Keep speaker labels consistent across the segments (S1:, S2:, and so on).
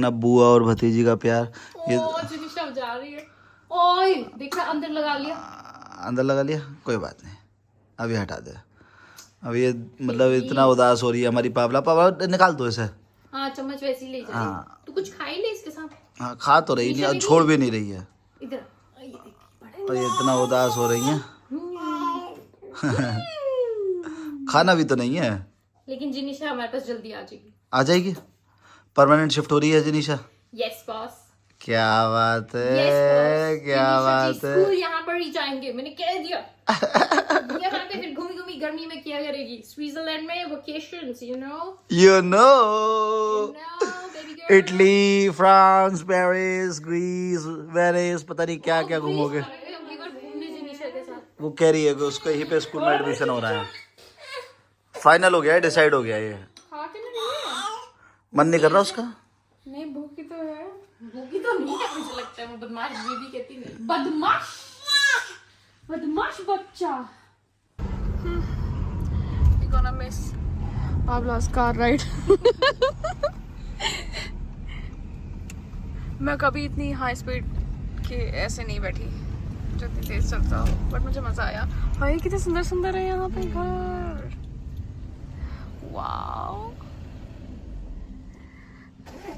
S1: ना बुआ और भतीजी का प्यार। ये
S2: जिनिशा जा रही है। ओए देखा अंदर लगा लिया।
S1: अंदर लगा लिया, कोई बात नहीं, अभी हटा दे। अब ये मतलब इतना उदास हो रही है हमारी पावला। पावला निकाल दो इसे।
S2: हाँ चम्मच वैसे ही ले जा।
S1: हाँ
S2: तू कुछ खा ही ले इसके साथ।
S1: हाँ खा तो रही नहीं और छोड़ भी नहीं रही है।
S2: इधर
S1: और ये इतना उदास हो रही है। खाना भी तो नहीं है।
S2: लेकिन जिनिशा हमारे पास जल्दी आ जाएगी।
S1: आ जाएगी, परमानेंट शिफ्ट हो रही है जिनिशा।
S2: Yes boss.
S1: क्या बात है,
S2: yes,
S1: क्या बात है।
S2: स्कूल यहाँ पर ही जाएंगे, मैंने कह दिया। यहाँ पे फिर घूमी घूमी गर्मी में क्या करेगी, स्विट्जरलैंड में vacations, you know baby girl.
S1: Italy, France, Paris, Greece, Venice, पता नहीं क्या क्या घूमोगे।
S2: घूमने जिनिशा के साथ।
S1: वो कह रही है कि उसका यहीं पे स्कूल में एडमिशन हो रहा है। फाइनल हो गया है, डिसाइड हो गया है ये। मन नहीं कर रहा उसका।
S2: नहीं भूखी तो है। भूखी तो नहीं है, मुझे लगता है वो बदमाश बेबी कहती नहीं। बदमाश बदमाश बच्चा। We gonna miss Pablo's car ride. मैं कभी इतनी हाई स्पीड के ऐसे नहीं बैठी जो इतनी तेज चलता हो, बट मुझे मजा आया। भाई कितने सुंदर सुंदर है यहाँ पे घर। Wow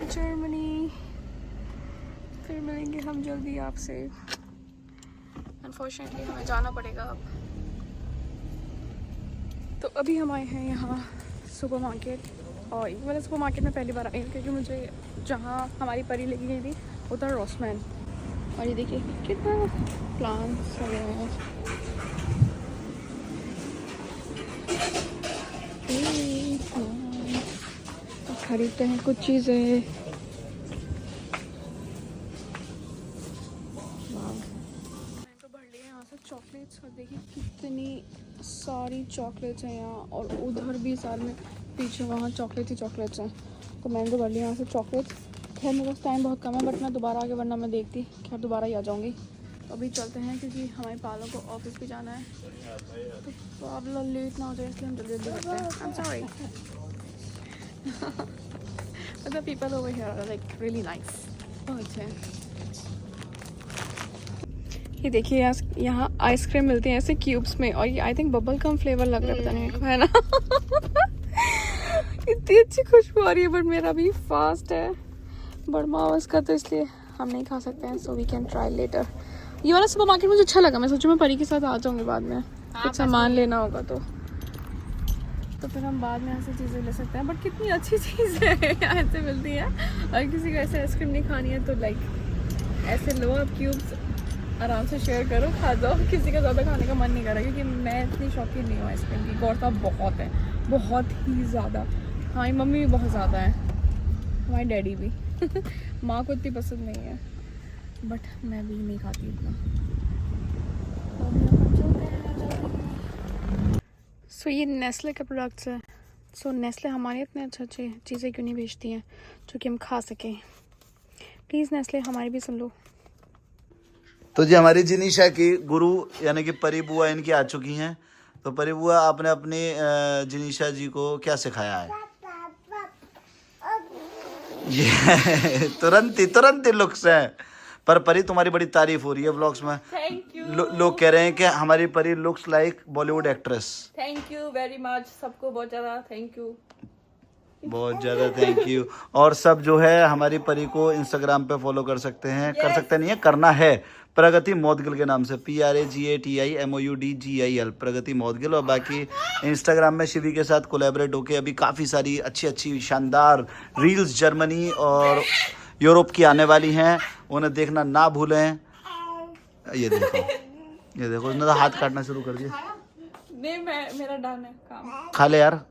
S2: Germany. फिर मिलेंगे हम जल्दी आपसे। अनफॉर्चुनेटली हमें जाना पड़ेगा अब। तो अभी हम आए हैं यहाँ सुपरमार्केट, और ये वाले सुपरमार्केट में पहली बार आई हूँ क्योंकि मुझे जहाँ हमारी परी लेके गई थी वो था रॉसमैन। और ये देखिए कितना प्लांट्स वगैरह हैं। खरीदते हैं कुछ चीज़ें। तो भर लिए यहाँ से चॉकलेट्स, और देखिए कितनी सारी चॉकलेट्स हैं यहाँ, और उधर भी सारे में पीछे वहाँ चॉकलेट्स ही चॉकलेट्स हैं। तो मैंने तो भर लिया यहाँ से चॉकलेट्स। खैर मेरे पास टाइम बहुत कम है, बट मैं दोबारा आगे वरना मैं देखती, खैर दोबारा ही आ जाऊँगी। तो अभी चलते हैं क्योंकि हमारे पालों को ऑफिस भी जाना है, तो पालो लेट ना हो जाए इसलिए हम जल्दी जल्दी करते हैं। I'm sorry. But the people over here are like really nice. बहुत अच्छे हैं। ये देखिए यहाँ आइसक्रीम मिलती है ऐसे क्यूब्स में, और ये I think bubble gum flavour लग रहा है, पता नहीं मेरे को, है ना। इतनी अच्छी खुशबू आ रही है, बट मेरा भी फास्ट है बड़मावस का, तो इसलिए हम नहीं खा सकते हैं। So we can try later. ये वाला सुपरमार्केट मुझे अच्छा लगा। मैं सोचूं मैं परी के साथ आ जाऊंगी बाद में, कुछ सामान लेना होगा तो फिर हम बाद में ऐसी चीज़ें ले सकते हैं। बट कितनी अच्छी चीज़ें यहाँ से मिलती है। और किसी को ऐसे आइसक्रीम नहीं खानी है तो लाइक ऐसे लो आप क्यूब्स, आराम से शेयर करो, खा जाओ। किसी का ज़्यादा खाने का मन नहीं कर रहा क्योंकि मैं इतनी शौकीन नहीं हूँ आइसक्रीम की। गौरता बहुत है, बहुत ही ज़्यादा। हमारी मम्मी भी बहुत ज़्यादा है, हमारे डैडी भी। माँ को इतनी पसंद नहीं है, बट मैं भी नहीं खाती इतना। सो ये नेस्ले के प्रोडक्ट्स है। सो नेस्ले हमारे इतने अच्छे अच्छे चीज़ें क्यों नहीं भेजती हैं जो कि हम खा सकें। प्लीज़ नेस्ले हमारी भी सुन लो।
S1: तो जी हमारी जिनिशा की गुरु यानी कि परी बुआ इनकी आ चुकी हैं। तो परी बुआ आपने अपनी जिनिशा जी को क्या सिखाया है? ये तुरंत ही लुक्स है। पर परी तुम्हारी बड़ी तारीफ हो रही है व्लॉग्स में।
S2: Thank you.
S1: लोग कह रहे हैं कि हमारी परी looks like Bollywood actress.
S2: Thank you very much, सबको बहुत ज़्यादा थैंक यू,
S1: बहुत ज़्यादा थैंक यू। और सब जो है हमारी परी को इंस्टाग्राम पे फॉलो कर सकते हैं। कर सकते नहीं है, करना है। प्रगति मौदगिल के नाम से, PRAGATIMOUDGIL, प्रगति मौदगिल। और बाकी इंस्टाग्राम में शिवी के साथ कोलैबोरेट होके अभी काफ़ी सारी अच्छी शानदार रील्स जर्मनी और यूरोप की आने वाली हैं, उन्हें देखना ना भूलें। ये देखो उसने तो हाथ काटना शुरू कर दिया।
S2: नहीं मेरा डन है काम।
S1: खा ले यार,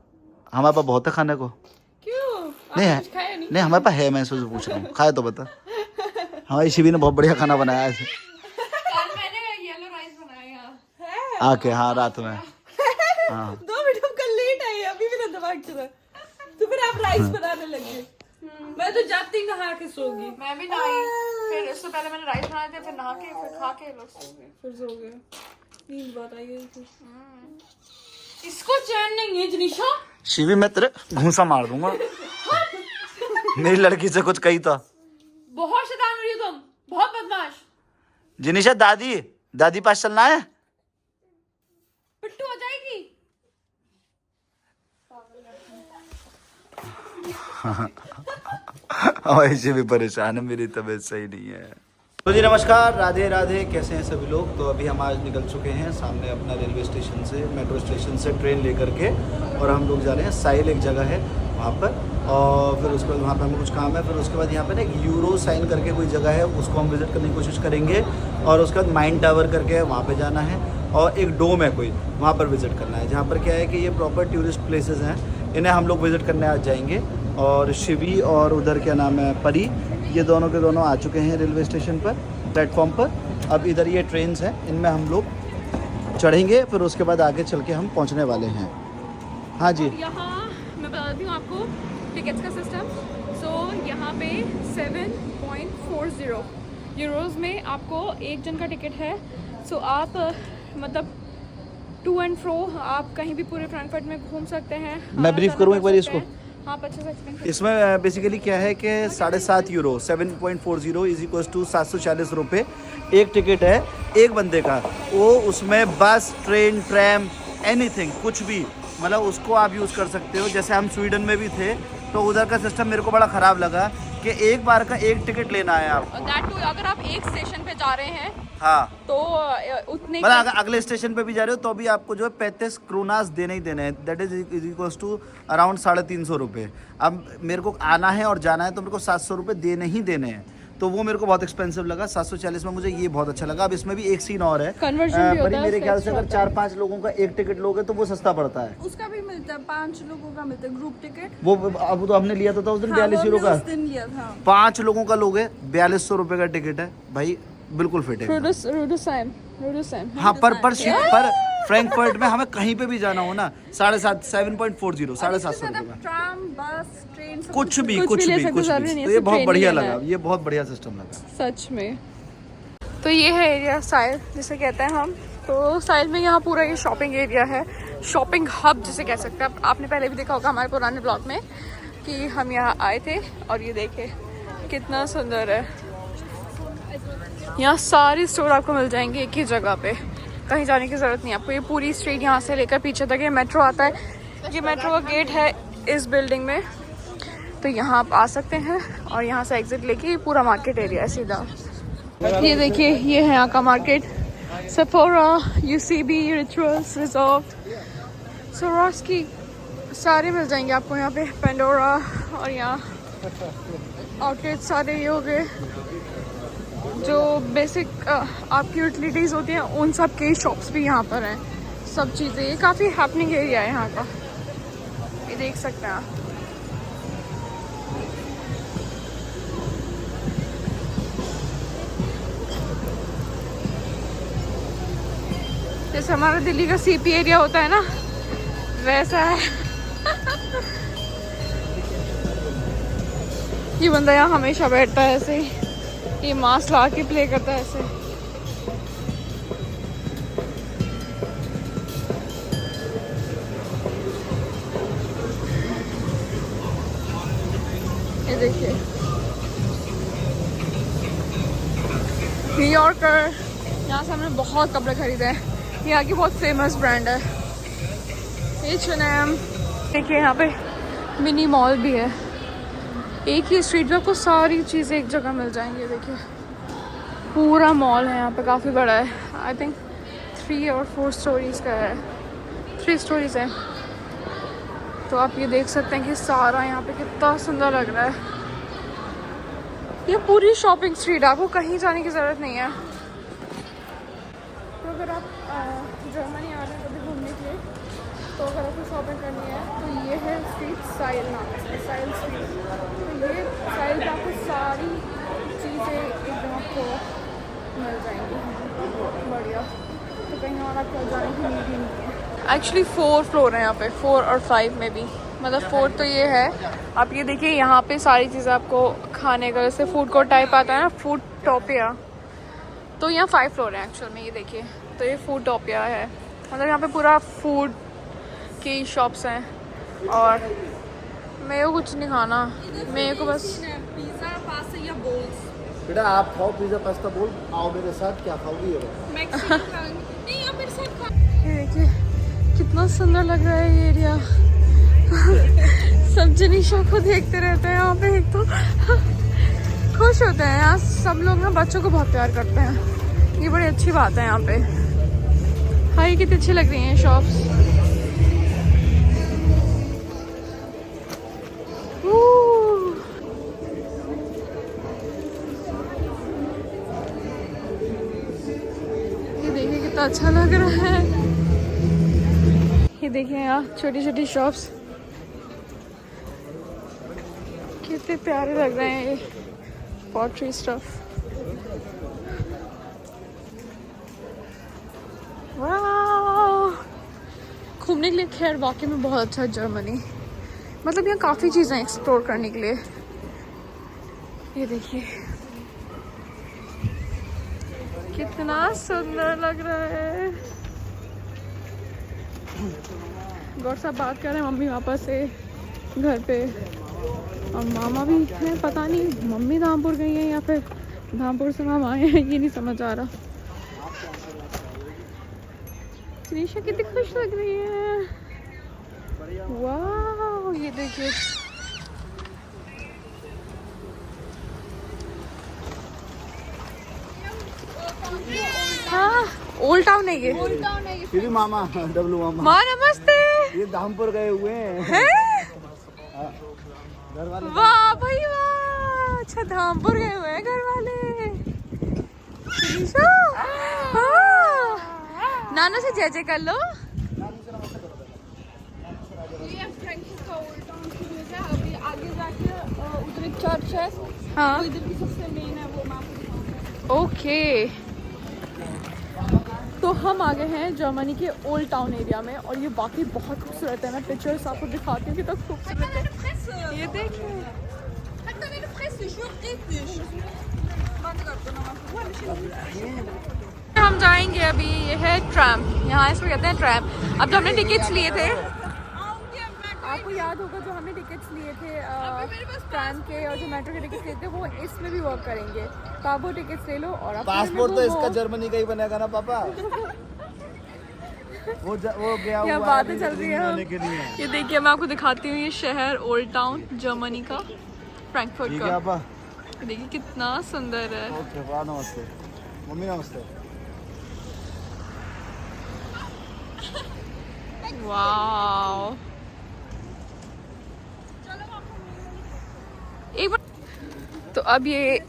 S1: हमारे पास बहुत है खाने को।
S2: क्यों?
S1: नहीं है, नहीं हमारे पास है, मैं सोच पूछ रहा हूँ। खाए तो बता। हमारी शिवी ने बहुत बढ़िया खाना बनाया है।
S2: मैंने येलो राइस बनाया
S1: आके हाँ रात में। हाँ
S2: 2 मिनट कल लेट आई, अभी मेरा दिमाग चला। तो फिर आप राइस बनाने लगे। मैं तो जाती ही नहा के सो गई। मैं भी नहाई, फिर इससे पहले मैंने राइस बनाए थे, फिर नहा के फिर खा के लोग सो गए, फिर सो गए। नींद बहुत आई गई थी। इसको चैन नहीं है जिनिशा।
S1: शिवी मैं तेरे घूंसा मार दूंगा। मेरी लड़की से कुछ कही था।
S2: बहुत शैतान हो रही हो तुम, बहुत बदमाश।
S1: जिनिशा दादी पास चलना है।
S2: पिट्टू आ जाएगी।
S1: और ऐसे भी परेशान है, मेरी तबीयत सही नहीं है। तो जी नमस्कार, राधे राधे, कैसे हैं सभी लोग। तो अभी हम आज निकल चुके हैं सामने अपना रेलवे स्टेशन से, मेट्रो स्टेशन से ट्रेन लेकर के, और हम लोग जा रहे हैं साइल, एक जगह है वहाँ पर, और फिर उसके बाद वहाँ पे हमें कुछ काम है। फिर उसके बाद यहाँ पे ना एक यूरो साइन करके कोई जगह है, उसको हम विज़िट करने की कोशिश करेंगे। और उसके बाद माइन टावर करके वहाँ पे जाना है, और एक डोम है कोई, वहाँ पर विज़िट करना है, जहाँ पर क्या है कि ये प्रॉपर टूरिस्ट प्लेसेस हैं, इन्हें हम लोग विज़िट करने आज जाएंगे। और शिवी और उधर क्या नाम है परी, ये दोनों के दोनों आ चुके हैं रेलवे स्टेशन पर, प्लेटफॉर्म पर। अब इधर ये ट्रेन्स हैं, इनमें हम लोग चढ़ेंगे, फिर उसके बाद आगे चल के हम पहुँचने वाले हैं। हाँ जी,
S2: यहाँ मैं बताती हूँ आपको टिकट्स का सिस्टम। सो यहाँ पे 7.40 यूरोज़ में आपको एक जन का टिकट है। सो आप मतलब टू एंड फ्रो आप कहीं भी पूरे फ्रैंकफर्ट में घूम सकते हैं।
S1: मैं ब्रीफ करूँ एक बार इसको।
S2: आप अच्छे से एक्सप्लेन।
S1: इसमें बेसिकली क्या है कि 7.5 यूरो 7.40 इज इक्वल टू 740 रुपये एक टिकट है एक बंदे का। वो उसमें बस, ट्रेन, ट्रैम, एनीथिंग, कुछ भी, मतलब उसको आप यूज़ कर सकते हो। जैसे हम स्वीडन में भी थे, तो उधर का सिस्टम मेरे को बड़ा ख़राब लगा कि एक बार का एक टिकट लेना है आप।
S2: दैट टू अगर आप एक स्टेशन पे जा रहे हैं,
S1: हाँ,
S2: तो उतने
S1: मतलब अगले स्टेशन पे भी जा रहे हो तो भी आपको जो है 35 क्रोनास देने ही देने हैं। That is equals to around 350 रुपये। अब मेरे को आना है और जाना है तो मेरे को 700 रुपये देने ही देने हैं, तो वो मेरे को बहुत एक्सपेंसिव लगा। 740 में मुझे ये बहुत अच्छा लगा। अब इसमें भी एक सीन और है,
S2: कन्वर्जन भी होता है।
S1: मेरे ख्याल से अगर 4-5 लोगों का एक टिकट लोगे तो वो सस्ता पड़ता है।
S3: उसका भी मिलता है, 5 लोगों का मिलता है ग्रुप टिकट।
S1: वो अब तो हमने लिया था उस दिन 42 यूरो का, 5 लोगों का लोगे 4200 रुपये का टिकट है भाई, बिल्कुल फिट है।
S2: रुडुसैम।
S1: हाँ, पर फ्रैंकफर्ट में हमें कहीं पे भी जाना हो ना, 7.40 750 रुपये में
S3: ट्राम, बस, ट्रेन,
S1: कुछ भी
S2: ले सकते, जरूरी नहीं है,
S1: तो ये
S2: सिर्फ
S1: बहुत
S2: ट्रेन
S1: बढ़िया
S2: ही लेना
S1: लगा,
S2: है।
S1: ये बहुत बढ़िया सिस्टम लगा
S2: सच में। तो ये है एरिया साइल जिसे कहते हैं हम। तो साइल में यहाँ पूरा ये शॉपिंग एरिया है, शॉपिंग हब जिसे कह सकते हैं। आपने पहले भी देखा होगा हमारे पुराने ब्लॉग में कि हम यहाँ आए थे, और ये देखे कितना सुंदर है। यहाँ सारी स्टोर आपको मिल जाएंगे एक ही जगह पे, कहीं जाने की ज़रूरत नहीं है आपको। ये पूरी स्ट्रीट यहाँ से लेकर पीछे तक ये मेट्रो आता है। ये मेट्रो का गेट है इस बिल्डिंग में, तो यहाँ आप आ सकते हैं, और यहाँ से एग्जिट लेके ये पूरा मार्केट एरिया है सीधा। ये देखिए, ये है यहाँ का market. Sephora, UCB, rituals, reserve, Swarovski, सारे मिल जाएंगे आपको यहाँ पे। पेंडोरा, और यहाँ आउटलेट सारे ये हो गए जो बेसिक आपकी यूटिलिटीज़ होती हैं, उन सब के शॉप्स भी यहाँ पर हैं, सब चीज़ें। ये काफ़ी हैपनिंग एरिया है यहाँ का, ये देख सकते हैं आप। जैसे हमारा दिल्ली का सीपी एरिया होता है ना, वैसा है। ये बंदा यहाँ हमेशा बैठता है ऐसे ही, ये मास्क ला के प्ले करता है ऐसे। ये देखिए, न्यूयॉर्कर, यहाँ से हमने बहुत कपड़े खरीदे हैं। यहाँ की बहुत फेमस ब्रांड है H&M। देखिए यहाँ पे मिनी मॉल भी है, एक ही स्ट्रीट पे आपको सारी चीज़ें एक जगह मिल जाएंगी। देखिए पूरा मॉल है यहाँ पे, काफ़ी बड़ा है। आई थिंक 3 और 4 स्टोरीज़ का है, 3 स्टोरीज़ है। तो आप ये देख सकते हैं कि सारा यहाँ पे कितना सुंदर लग रहा है। ये पूरी शॉपिंग स्ट्रीट, आपको कहीं जाने की ज़रूरत नहीं है। तो अगर आप जर्मनी आ रहे हैं कभी घूमने के लिए, तो अगर आपको शॉपिंग करनी है तो ये है स्ट्रीट, साइल नाम है, साइल स्ट्रीट। तो ये साइल पे आपको सारी चीज़ें एकदम आपको मिल जाएंगी, बढ़िया। तो कहीं और आपको जाने की नीड ही नहीं है। एक्चुअली 4 फ्लोर है यहाँ पे, 4 और 5 में भी, मतलब 4 तो ये है। आप ये देखिए यहाँ पे सारी चीज़ें आपको खाने का, जैसे फूड कोर्ट टाइप आता है ना, फूड टॉपिया, तो यहाँ 5 फ्लोर है एक्चुअल में। ये देखिए, तो ये फूड टॉपिया है, मतलब यहाँ पे पूरा फूड की शॉप्स हैं। और मेरे को कुछ नहीं खाना, मेरे को बस
S3: पिज्जा पास्ता या बोल्स
S1: बेटा आप खाओ पिज्जा पास्ता बोल, आओ मेरे साथ, क्या खाओगी ये बताओ।
S3: मैक्सिकन नहीं आप मेरे साथ खा।
S2: ये देखिए कितना सुंदर लग रहा है ये एरिया। सब जनीशा को देखते रहते हैं यहाँ पे, एक तो खुश होते हैं यहाँ सब लोग ना, बच्चों को बहुत प्यार करते हैं, ये बड़ी अच्छी बात है यहाँ पे। हाय कितनी अच्छी लग रही हैं शॉप्स। ये देखिए कितना अच्छा लग रहा है। ये देखिए यहाँ छोटी छोटी शॉप्स कितने प्यारे लग रहे हैं, ये पॉटरी स्टफ। वाह, घूमने के लिए खैर वाकई में बहुत अच्छा है जर्मनी, मतलब यहाँ काफ़ी चीज़ें एक्सप्लोर करने के लिए। ये देखिए कितना सुंदर लग रहा है। गौर साहब बात कर रहे हैं मम्मी पापा से घर पे, और मामा भी है, पता नहीं मम्मी धामपुर गई है या फिर धामपुर से मामा आए हैं, ये नहीं समझ आ रहा। निशा कितनी खुश लग रही है। वाह ये देखिए हाँ ओल्ड टाउन है ये।
S1: ये भी मामा डब्लू मामा।
S2: माँ नमस्ते।
S1: ये धामपुर गए हुए हैं।
S2: हैं?
S1: घर वाले।
S2: वाह भाई वाह, अच्छा धामपुर गए हुए हैं घर वाले। निशा हाँ, नाना से जय जय कर लो।
S3: ये फ्रैंकफर्ट का ओल्ड टाउन है, अभी आगे जाके उधर एक चर्च है,
S2: हाँ
S3: वो इधर की सबसे मेन है, वो मैं आपको दिखाऊंगी।
S2: ओके, तो हम आ गए हैं जर्मनी के ओल्ड टाउन एरिया में, और ये वाकई बहुत खूबसूरत है। मैं पिक्चर्स आपको दिखाती हूँ कितना खूबसूरत है। ये देखिए हम जाएंगे अभी, ये है ट्रैम, यहाँ इसमें कहते हैं ट्रैम। अब जो हमने टिकट्स लिए थे, आपको याद होगा जो हमने टिकट्स लिए थे ट्रैम के और जो मेट्रो के टिकट्स लिए थे, वो इसमें भी वर्क करेंगे। तो आप वो टिकट्स ले लो और
S1: पासपोर्ट तो इसका जर्मनी का ही बनेगा ना पापा। वो गया
S2: क्या
S1: हुआ
S2: बातें
S1: है
S2: चल रही है
S1: होने के लिए।
S2: ये देखिए मैं आपको दिखाती हूँ, ये शहर ओल्ड टाउन जर्मनी का, फ्रैंकफर्ट
S1: ठीक है
S2: का।
S1: पापा।
S2: ये देखिए कितना सुंदर है।
S1: ओके पापा नमस्ते, मम्मी नमस्ते।
S2: वाओ, एक बार तो अब ये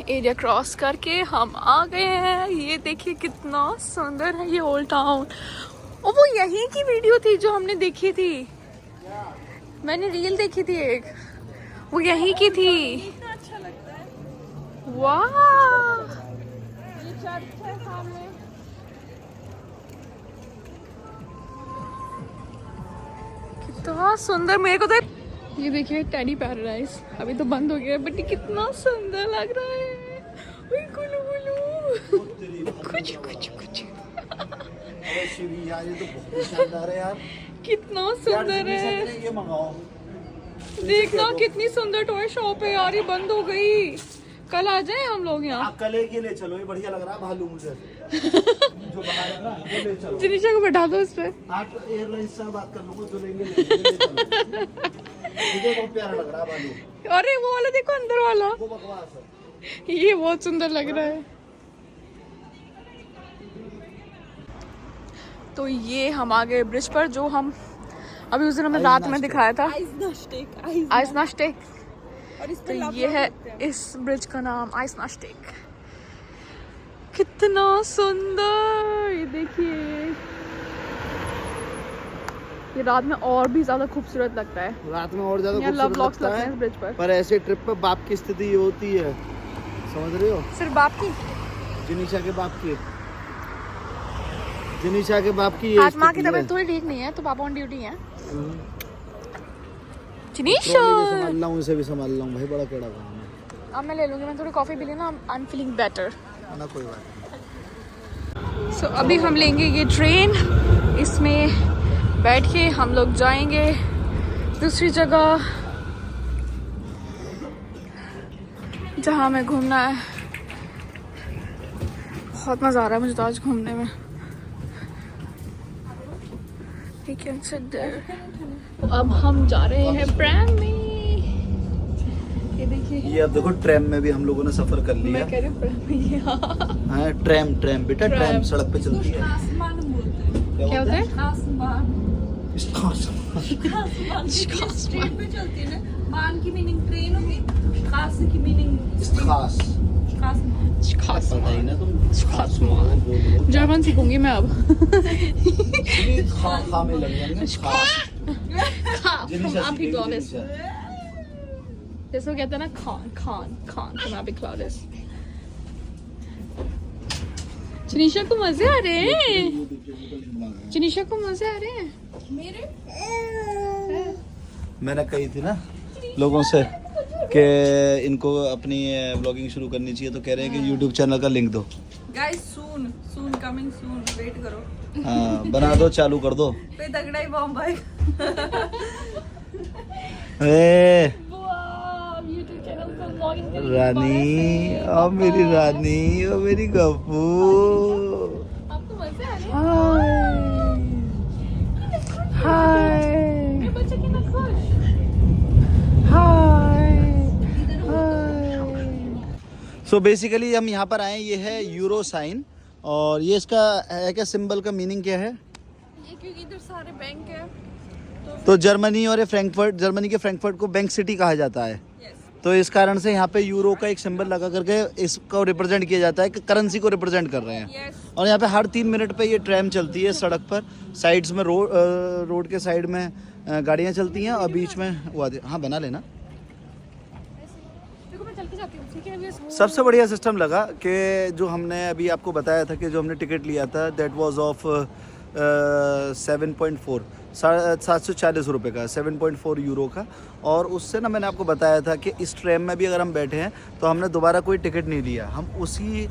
S2: एरिया क्रॉस करके हम आ गए हैं। ये देखिए कितना सुंदर है ये ओल्ड टाउन। और वो यहीं की वीडियो थी जो हमने देखी थी, मैंने रील देखी थी एक, वो यहीं की थी।
S3: इतना अच्छा लगता है।
S2: वाह
S3: ये चर्च है सामने।
S2: कितना सुंदर, मेरे को तो ये देखिए टेडी पैराडाइज अभी तो बंद हो गया है, बट ये कितना सुंदर लग रहा है। ओए गुलू गुलू कुछ कुछ कुछ
S1: अरे शिवी यार, ये तो बहुत शानदार है यार।
S2: कितना
S1: यार
S2: सुंदर
S1: शिवी
S2: है।
S1: से ये मंगाओ।
S2: देखना कितनी सुंदर टॉय शॉप है यार, ये बंद हो गई। कल आ जाए हम लोग यहाँ।
S1: आप कल एक ये ले चलो, ये बढ़िया लग रहा है भालू मुझे। जो बाहर है ना वो ले चलो।
S2: जिनिशा को बैठा दो इस पे।
S1: आप एयरलाइंस से बात कर लूंगा, जो लेंगे ले चलो। मुझे बहुत प्यारा लग रहा है भालू।
S2: अरे वो वाला देखो अंदर वाला,
S1: वो बकवास है।
S2: ये बहुत सुंदर लग रहा है। तो ये हम आ गए ब्रिज पर, जो हम अभी उस दिन हमें रात में दिखाया था, आइसनास्टेक।
S3: और इस
S2: तो
S3: पे
S2: ये है इस ब्रिज का नाम, आइसनास्टेक। कितना सुंदर, ये देखिए ये रात में और भी ज्यादा खूबसूरत लगता है।
S1: रात में और ज्यादा
S2: यहाँ लव
S1: खूबसूरत
S2: ब्लॉक्स
S1: लगता
S2: लगते हैं इस
S1: है।
S2: ब्रिज पर।
S1: पर ऐसे ट्रिप पे बाप की स्थिति ये होती है, समझ रहे हो?
S2: सिर्फ बाप की,
S1: जिनिशा के बाप की, जिनिशा के बाप की ये
S2: आज माँ की
S1: स्थिति है।
S2: तबीयत थोड़ी ठीक नहीं है तो पापा ऑन ड्यूटी है।
S1: ट्रॉली भी संभाल रहा हूँ, इसे भी संभाल रहा हूँ भाई, बड़ा केड़ा काम है।
S2: अब मैं ले लूंगी, मैं थोड़ी कॉफी पी लेना, आई एम फीलिंग बेटर।
S1: ना कोई बात
S2: सो अभी हम लेंगे ये ट्रेन, इसमें बैठ के हम लोग जाएंगे दूसरी जगह जहाँ हमें घूमना है। बहुत मज़ा आ रहा है मुझे तो आज घूमने में। We can sit there. अब हम जा रहे हैं ट्रैम में। ये देखिए,
S1: ये अब देखो ट्रैम में भी हम लोगों ने सफर कर लिया।
S2: मैं कह रही हूँ ट्रैम में ये।
S1: हाँ ट्रैम बेटा, ट्रैम सड़क पे चलती है।
S3: आसमान बोलते हैं।
S2: क्या होता है?
S3: आसमान
S2: खास
S3: ट्रेन पे चलती है ना। मान की मीनिंग ट्रेन होगी, खास की मीनिंग
S1: खास
S2: खास
S1: पता ही ना तुम।
S2: खास जर्मन सीखूंगी मैं अब।
S1: खा में लग जाएंगे।
S2: आप ही क्लॉडेस, जैसे वो कहते हैं ना खान तो मैं भी क्लॉडेस। जनीशा को मजे आ रहे हैं, जनीशा को मजे आ रहे हैं।
S1: मैंने कही थी ना लोगों से कि इनको अपनी ब्लॉगिंग शुरू करनी चाहिए, तो कह रहे हैं कि यूट्यूब चैनल का लिंक दो।
S3: Guys soon coming soon, wait करो।
S1: हाँ बना दो, चालू कर दो।
S3: पे तगड़ा ही बॉम्ब आएगा।
S1: रानी ओ मेरी रानी, ओ मेरी गप्पू।
S2: आपको मजे आ रहे हैं? हाय मेरे बच्चे कितना खुश।
S1: सो बेसिकली हम यहाँ पर आए, ये है यूरो साइन, और ये इसका है क्या, सिंबल का मीनिंग क्या है?
S3: ये क्योंकि इधर सारे बैंक है
S1: तो जर्मनी और फ्रैंकफर्ट, जर्मनी के फ्रैंकफर्ट को बैंक सिटी कहा जाता है। तो इस कारण से यहाँ पे यूरो का एक सिंबल लगा करके इसको रिप्रेजेंट किया जाता है कि करेंसी को रिप्रेजेंट कर रहे हैं। और यहाँ पे हर 3 मिनट पे ये ट्रैम चलती है सड़क पर, साइड्स में रोड के साइड में गाड़ियाँ चलती हैं, और बीच में वो आती। हाँ बना लेना।
S2: देखो मैं चल के जाती हूँ, ठीक है? अभी
S1: सबसे बढ़िया सिस्टम लगा कि जो हमने अभी आपको बताया था कि जो हमने टिकट लिया था दैट वाज ऑफ 7.4 740 रुपये का, 7.4 यूरो का। और उससे ना मैंने आपको बताया था कि इस ट्रेन में भी अगर हम बैठे हैं तो हमने दोबारा कोई टिकट नहीं लिया, हम उसी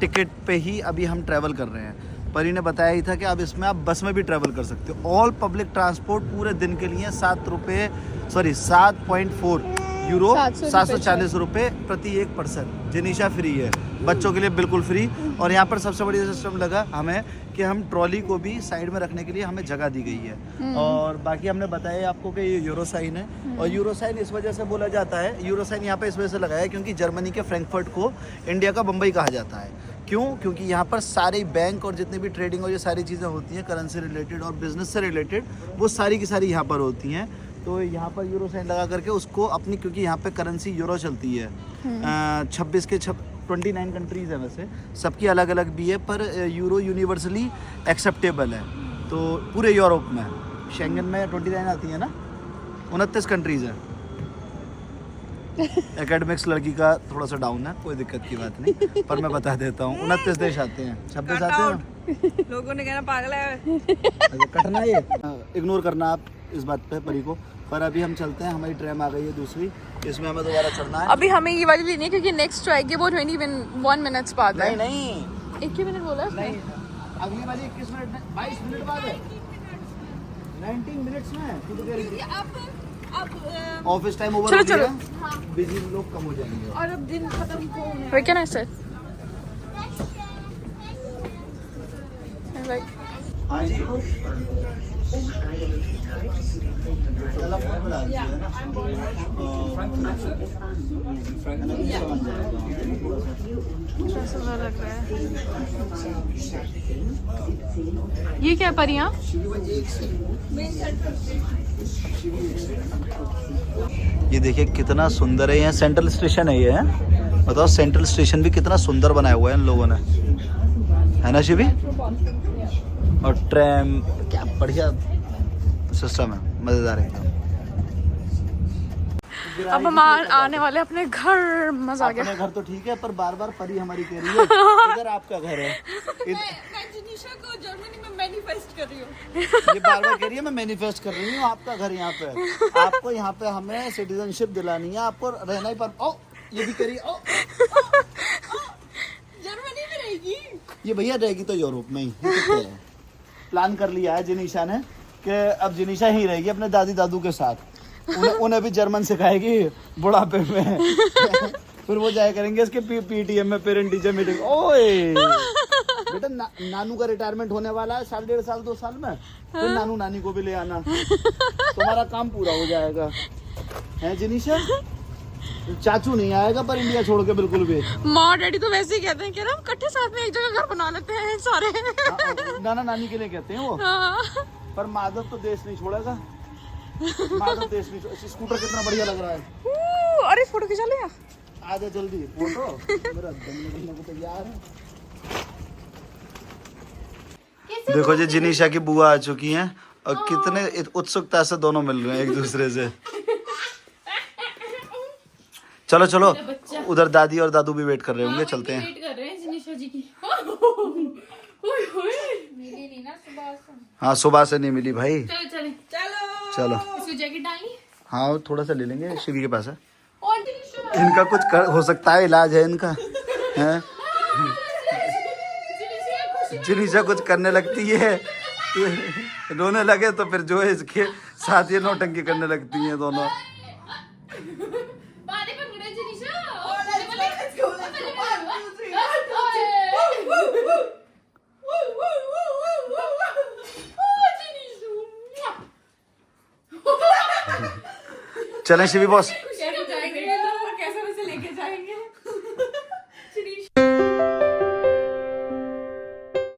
S1: टिकट पे ही अभी हम ट्रैवल कर रहे हैं। परी ने बताया ही था कि अब इसमें आप बस में भी ट्रैवल कर सकते हो। ऑल पब्लिक ट्रांसपोर्ट पूरे दिन के लिए 7.4 यूरो 740 रुपये प्रति एक पर्सन। जनीशा फ्री है, बच्चों के लिए बिल्कुल फ्री। और यहाँ पर सबसे बढ़िया सिस्टम लगा हमें कि हम ट्रॉली को भी साइड में रखने के लिए हमें जगह दी गई है। और बाकी हमने बताया आपको कि ये यूरो साइन है, और यूरो साइन इस वजह से बोला जाता है, यूरो साइन यहाँ पे इस वजह से लगाया है क्योंकि जर्मनी के फ्रैंकफर्ट को इंडिया का बम्बई कहा जाता है। क्यों? क्योंकि यहाँ पर सारे बैंक और जितनी भी ट्रेडिंग और ये सारी चीज़ें होती हैं करेंसी रिलेटेड और बिजनेस से रिलेटेड, वो सारी की सारी यहाँ पर होती हैं। तो यहाँ पर यूरो साइन लगा करके उसको अपनी, क्योंकि यहाँ पे करेंसी यूरो चलती है। 29 कंट्रीज़ हैं वैसे, सबकी अलग अलग भी है, पर यूरो यूनिवर्सली एक्सेप्टेबल है। तो पूरे यूरोप में, शेंगन में 29 आती है ना, 29 कंट्रीज़ हैं। एकेडमिक्स लड़की का थोड़ा सा डाउन है, कोई दिक्कत की बात नहीं, पर मैं बता देता हूँ 29 देश आते हैं, 26 आते हैं ना।
S3: लोगों ने कहना पागल है।
S1: अच्छा, कटना ये इग्नोर करना आप इस बात पे परी को। पर अभी हम चलते हैं, हमारी ट्रेन आ गई है दूसरी, इसमें हमें दोबारा चढ़ना है।
S2: अभी हमें ये वाली लेनी है क्योंकि नेक्स्ट आएगी वो 21 मिनट्स बाद है।
S1: नहीं
S2: 21 मिनट बोला है
S1: नहीं, अगली वाली 21 मिनट, 22 मिनट बाद है, 19 मिनट्स में। तू तो कह रही थी
S3: अब
S1: ऑफिस टाइम ओवर
S2: चलो,
S1: हो गया,
S2: चलो।
S1: बिजी लोग कम हो जाएंगे।
S3: और अब दिन खत्म होने।
S2: Where can I sit? Like,
S1: हाँ जी, ज़्यादा फोन में डाल दिया है ना।
S2: सुंदर लग रहा है। ये क्या परियां?
S1: ये देखिए कितना सुंदर है, यहाँ सेंट्रल स्टेशन है ये है। बताओ सेंट्रल स्टेशन भी कितना सुंदर बनाया हुआ है इन लोगों ने, है ना शिवी? और ट्रैम, क्या बढ़िया सिस्टम है, मजेदार है।
S2: अब हम आने वाले अपने घर, मजा आ
S1: अपने
S2: गया।
S1: घर तो ठीक है, पर बार बार परी हमारी कह रही है इधर आपका घर है।
S3: मैं जनीशा को जर्मनी में मैनिफेस्ट कर रही हूँ।
S1: ये बार बार कह रही है मैं मैनिफेस्ट कर रही हूँ आपका घर यहाँ पे है। आपको यहाँ पे हमें सिटीजनशिप दिलानी है, आपको रहना ही पर। ओ ये भी कह रही है, ओ
S3: जर्मनी में रहेगी।
S1: ये भैया रहेगी तो यूरोप में ही, ये तो कह रहे हैं। प्लान कर लिया है जनीशा ने कि अब जिनिशा ही रहेगी अपने दादी दादू के साथ। उन्हें भी जर्मन सिखाएगी बुढ़ापे में। फिर वो जाया करेंगे इसके पीटीएम में, पेरेंट टीचर मीटिंग। ओए बेटा नानू का रिटायरमेंट होने वाला है 1.5 साल 2 साल में, फिर नानू नानी को भी ले आना, तुम्हारा काम पूरा हो जाएगा। है जिनिशा? चाचू नहीं आएगा पर इंडिया छोड़ के बिल्कुल भी।
S2: माँ डैडी तो वैसे ही कहते हैं कि हम इकट्ठे साथ में एक जगह घर बना लेते हैं सारे।
S1: नाना नानी के लिए कहते हैं वो।
S2: हाँ।
S1: पर माधव तो देश नहीं छोड़ेगा। माधव देश नहीं छोड़ेगा। स्कूटर कितना बढ़िया लग रहा है।
S2: अरे फोटो खिंचा ले यार।
S1: आजा जल्दी फोटो, मेरा दम निकलने को तैयार है। देखो जी जिनिशा की बुआ आ चुकी हैं और कितने उत्सुकता से दोनों मिल रहे हैं एक दूसरे से। चलो चलो, उधर दादी और दादू भी वेट कर रहे होंगे, चलते हैं।
S3: वेट कर रहे हैं जिनिशा जी की। मिली नहीं ना सुबह से।
S1: हाँ सुबह से नहीं मिली भाई।
S3: चलो चलो चलो
S1: चलो
S3: इसको जैकेट डाली।
S1: हाँ थोड़ा सा ले लेंगे, शिवी के पास है।
S3: और जिनिशा
S1: इनका कुछ हो सकता है, इलाज है इनका। है जिनिशा कुछ करने लगती है रोने लगे तो फिर जो है इसके साथ ये नौटंकी करने लगती हैं दोनों।
S3: बारे पकड़े जिनिशा।
S1: चलें शिवी बॉस।